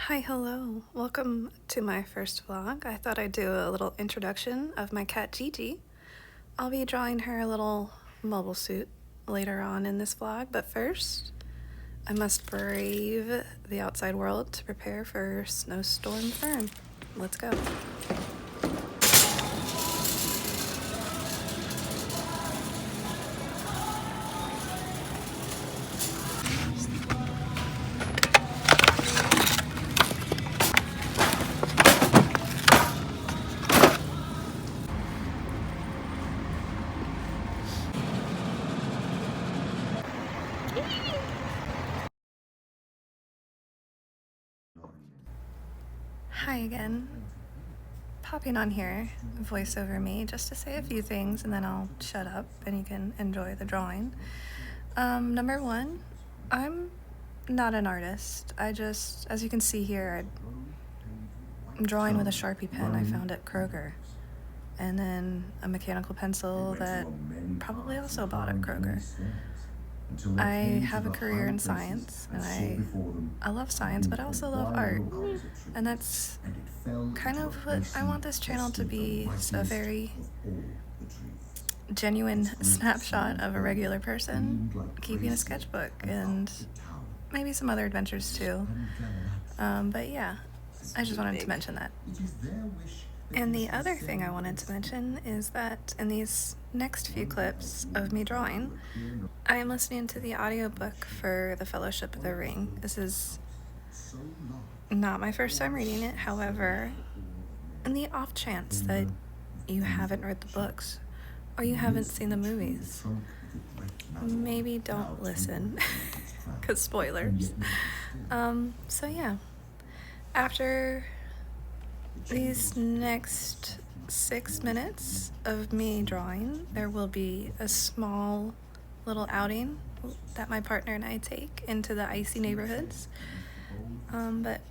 Hi, hello. Welcome to my first vlog. I thought I'd do a little introduction of my cat Gigi. I'll be drawing her a little mobile suit later on in this vlog, but first, I must brave the outside world to prepare for Snowstorm Fern. Let's go. Hi again. Popping on here, voice over me, just to say a few things and then I'll shut up and you can enjoy the drawing. Number one, I'm not an artist. As you can see here, I'm drawing with a Sharpie pen I found at Kroger. And then a mechanical pencil that probably also bought at Kroger. I have a career in science, and I love science, but I also love art. And that's kind of what I want this channel to be, a very genuine snapshot of a regular person keeping a sketchbook and maybe some other adventures too. But yeah, I just wanted to mention that. And the other thing I wanted to mention is that in these next few clips of me drawing, I am listening to the audiobook for The Fellowship of the Ring. This is not my first time reading it, however, in the off chance that you haven't read the books or you haven't seen the movies, maybe don't listen, because spoilers. So yeah, after these next 6 minutes of me drawing, there will be a small little outing that my partner and I take into the icy neighborhoods. But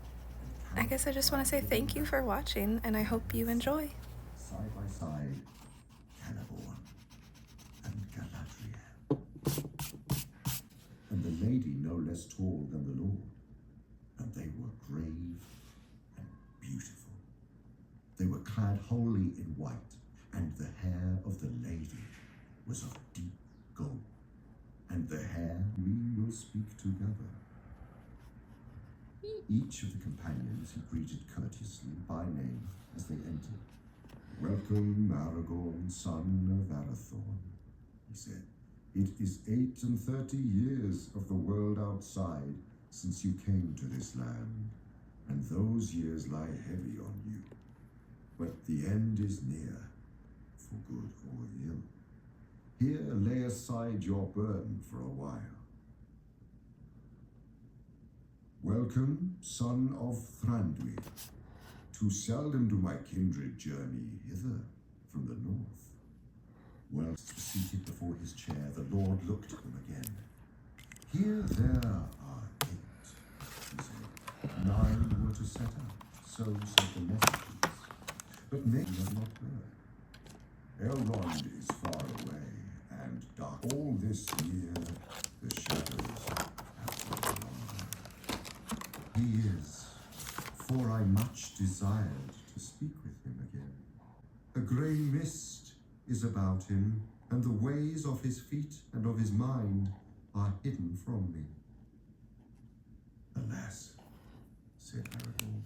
I guess I just want to say thank you for watching, and I hope you enjoy. Side by side, Celeborn and Galadriel. And the lady no less tall than the Lord. And they were grave and beautiful. They were clad wholly in white, and the hair of the lady was of deep gold. And the hair we will speak together. Each of the companions he greeted courteously by name as they entered. "Welcome, Aragorn, son of Arathorn," he said. "It is 38 years of the world outside since you came to this land, and those years lie heavy on you. But the end is near, for good or ill. Here, lay aside your burden for a while. Welcome, son of Thranduil. Too seldom do my kindred journey hither from the north." Well seated before his chair, the Lord looked at them again. "Here there are 8, he said. 9 were to set out, so said the messengers. But many have not heard. Elrond is far away, and dark. All this year, the shadows have grown longer. He is, for I much desired to speak with him again. A grey mist is about him, and the ways of his feet and of his mind are hidden from me." "Alas," said Aragorn.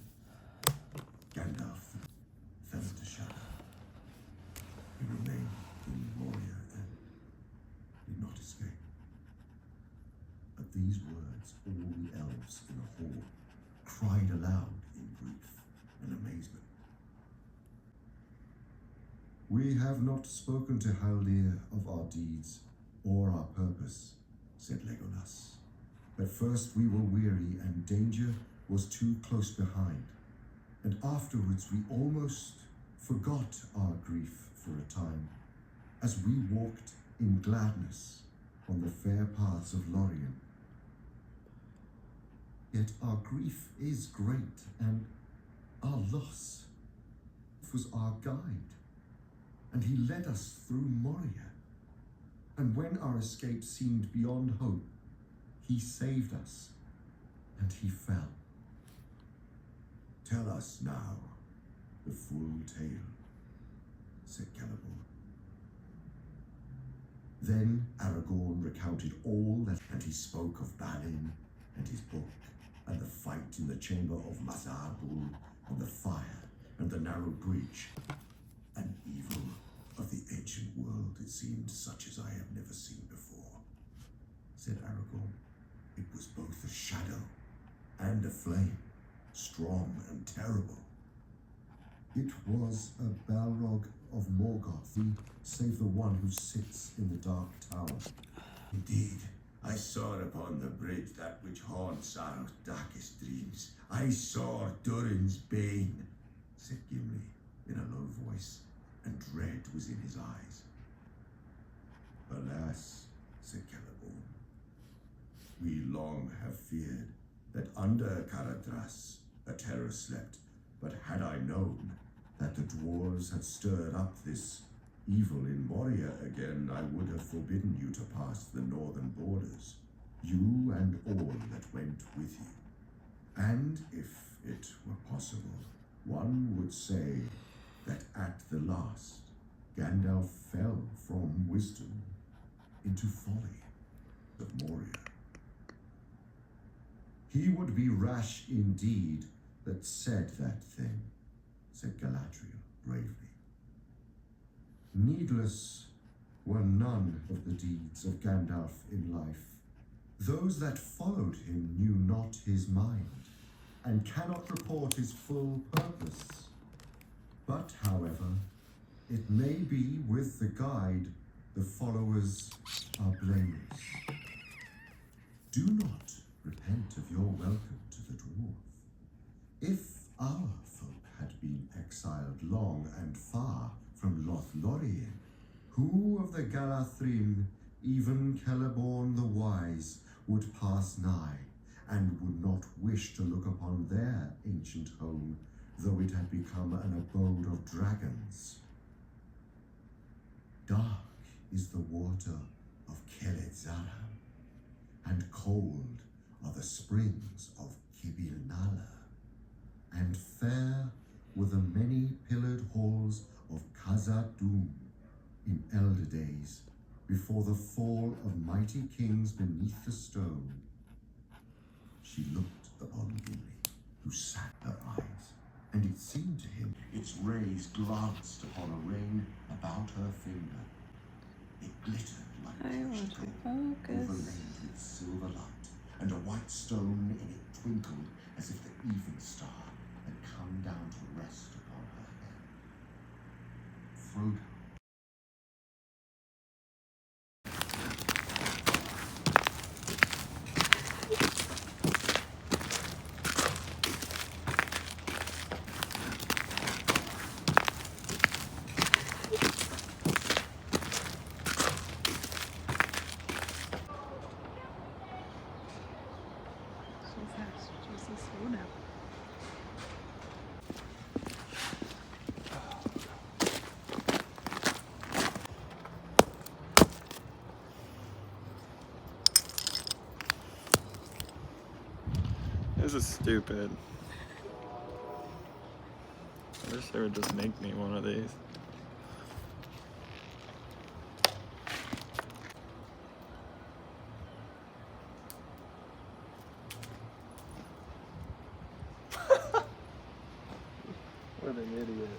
Gandalf fell into shadow. He remained in Moria and did not escape. At these words, all the elves in the hall cried aloud in grief and amazement. "We have not spoken to Haldir of our deeds or our purpose," said Legolas. "At first we were weary and danger was too close behind, and afterwards we almost forgot our grief for a time, as we walked in gladness on the fair paths of Lorien. Yet our grief is great, and our loss was our guide, and he led us through Moria. And when our escape seemed beyond hope, he saved us, and he fell. Tell us now the full tale, said Celeborn. Then Aragorn recounted all that, and he spoke of Balin and his book, and the fight in the chamber of Mazarbul, and the fire, and the narrow bridge. An evil of the ancient world, it seemed, such as I have never seen before, said Aragorn. It was both a shadow and a flame, strong and terrible. It was a Balrog of Morgoth, save the one who sits in the dark tower. Indeed, I saw upon the bridge that which haunts Sauron's darkest dreams. I saw Durin's bane, said Gimli in a low voice, and dread was in his eyes. Alas, said Celeborn, we long have feared that under Caradhras a terror slept, but had I known that the dwarves had stirred up this evil in Moria again, I would have forbidden you to pass the northern borders, you and all that went with you. And if it were possible, one would say that at the last, Gandalf fell from wisdom into folly of Moria. He would be rash indeed that said that thing, said Galadriel bravely. Needless were none of the deeds of Gandalf in life. Those that followed him knew not his mind, and cannot report his full purpose. But, however, it may be with the guide the followers are blameless. Do not repent of your welcome to the dwarf. If our folk had been exiled long and far from Lothlorien, who of the Galathrim, even Celeborn the Wise, would pass nigh, and would not wish to look upon their ancient home, though it had become an abode of dragons? Dark is the water of Keletzaram, and cold are the springs of Kibil Nala, and fair were the many-pillared halls of Khazad-dûm in elder days, before the fall of mighty kings beneath the stone. She looked upon Gimli, who sat her eyes, and it seemed to him its rays glanced upon a ring about her finger. It glittered like crushed gold, overlaid with silver light, and a white stone in it twinkled as if the even star had come down to rest upon her head. Frodo. This is stupid. I wish they would just make me one of these. What an idiot.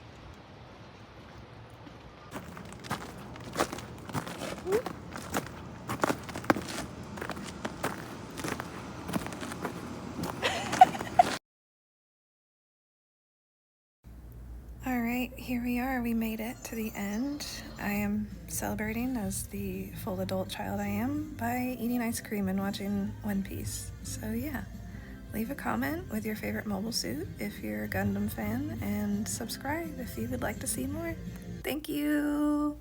Alright, here we are. We made it to the end. I am celebrating as the full adult child I am by eating ice cream and watching One Piece. So yeah, leave a comment with your favorite mobile suit if you're a Gundam fan, and subscribe if you would like to see more. Thank you!